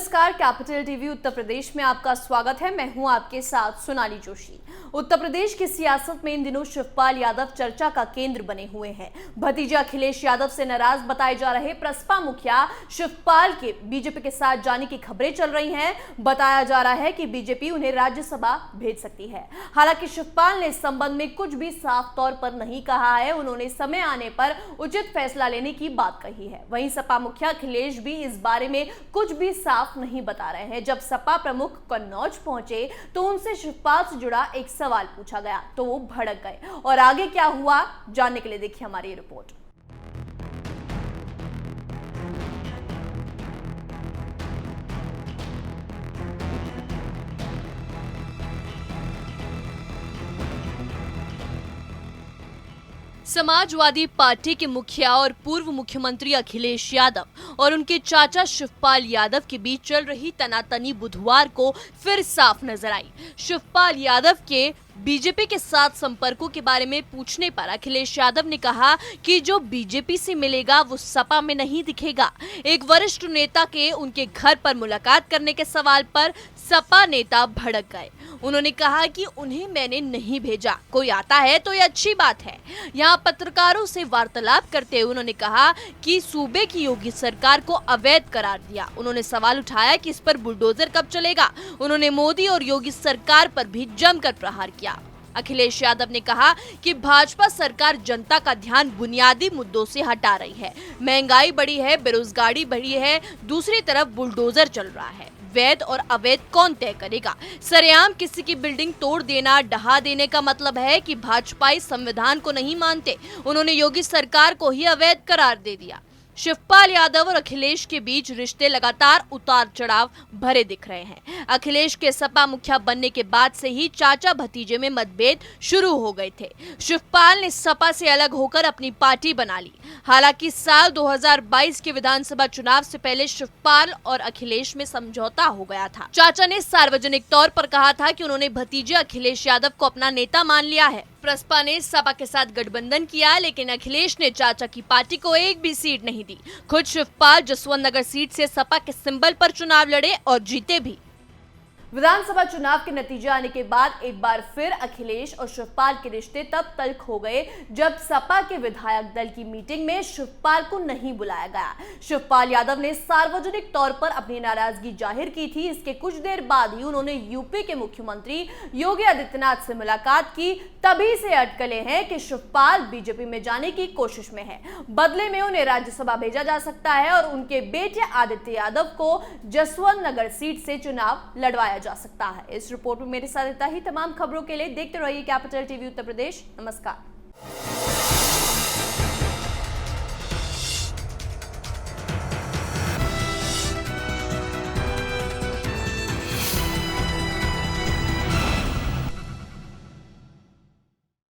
नमस्कार, capital TV Uttar Pradesh में आपका स्वागत है। मैं हूं आपके साथ सोनाली जोशी। उत्तर प्रदेश की सियासत में इन दिनों शिवपाल यादव चर्चा का केंद्र बने हुए हैं। भतीजा अखिलेश यादव से नाराज बताए जा रहे प्रसपा मुखिया शिवपाल के बीजेपी के साथ जाने की खबरें चल रही हैं। बताया जा रहा है कि बीजेपी उन्हें राज्यसभा भेज सकती है। हालांकि शिवपाल ने इस संबंध में कुछ भी साफ तौर पर नहीं कहा है। उन्होंने समय आने पर उचित फैसला लेने की बात कही है। वहीं सपा मुखिया अखिलेश भी इस बारे में कुछ भी साफ नहीं बता रहे हैं। जब सपा प्रमुख कन्नौज पहुंचे तो उनसे शिवपाल से जुड़ा एक सवाल पूछा गया तो वो भड़क गए। और आगे क्या हुआ जानने के लिए देखिए हमारी ये रिपोर्ट। समाजवादी पार्टी के मुखिया और पूर्व मुख्यमंत्री अखिलेश यादव और उनके चाचा शिवपाल यादव के बीच चल रही तनातनी बुधवार को फिर साफ नजर आई। शिवपाल यादव के बीजेपी के साथ संपर्कों के बारे में पूछने पर अखिलेश यादव ने कहा कि जो बीजेपी से मिलेगा वो सपा में नहीं दिखेगा। एक वरिष्ठ नेता के उनके घर पर मुलाकात करने के सवाल पर सपा नेता भड़क गए। उन्होंने कहा कि उन्हें मैंने नहीं भेजा, कोई आता है तो ये अच्छी बात है। यहाँ पत्रकारों से वार्तालाप करते हुए उन्होंने कहा कि सूबे की योगी सरकार को अवैध करार दिया। उन्होंने सवाल उठाया कि इस पर बुलडोजर कब चलेगा। उन्होंने मोदी और योगी सरकार पर भी जमकर प्रहार किया। अखिलेश यादव ने कहा कि भाजपा सरकार जनता का ध्यान बुनियादी मुद्दों से हटा रही है। महंगाई बढ़ी है, बेरोजगारी बढ़ी है, दूसरी तरफ बुलडोजर चल रहा है। वैध और अवैध कौन तय करेगा? सरेआम किसी की बिल्डिंग तोड़ देना, ढहा देने का मतलब है कि भाजपाई संविधान को नहीं मानते। उन्होंने योगी सरकार को ही अवैध करार दे दिया। शिवपाल यादव और अखिलेश के बीच रिश्ते लगातार उतार चढ़ाव भरे दिख रहे हैं। अखिलेश के सपा मुखिया बनने के बाद से ही चाचा भतीजे में मतभेद शुरू हो गए थे। शिवपाल ने सपा से अलग होकर अपनी पार्टी बना ली। हालांकि साल 2022 के विधानसभा चुनाव से पहले शिवपाल और अखिलेश में समझौता हो गया था। चाचा ने सार्वजनिक तौर पर कहा था कि उन्होंने भतीजे अखिलेश यादव को अपना नेता मान लिया है। प्रसपा ने सपा के साथ गठबंधन किया, लेकिन अखिलेश ने चाचा की पार्टी को एक भी सीट नहीं दी। खुद शिवपाल जसवंत नगर सीट से सपा के सिंबल पर चुनाव लड़े और जीते भी। विधानसभा चुनाव के नतीजे आने के बाद एक बार फिर अखिलेश और शिवपाल के रिश्ते तब तल्ख हो गए जब सपा के विधायक दल की मीटिंग में शिवपाल को नहीं बुलाया गया। शिवपाल यादव ने सार्वजनिक तौर पर अपनी नाराजगी जाहिर की थी। इसके कुछ देर बाद ही उन्होंने यूपी के मुख्यमंत्री योगी आदित्यनाथ से मुलाकात की। तभी से अटकलें हैं कि शिवपाल बीजेपी में जाने की कोशिश में है। बदले में उन्हें राज्यसभा भेजा जा सकता है और उनके बेटे आदित्य यादव को जसवंत नगर सीट से चुनाव लड़वाया जा सकता है। इस रिपोर्ट में मेरे साथ इतना ही। तमाम खबरों के लिए देखते रहिए कैपिटल टीवी उत्तर प्रदेश। नमस्कार।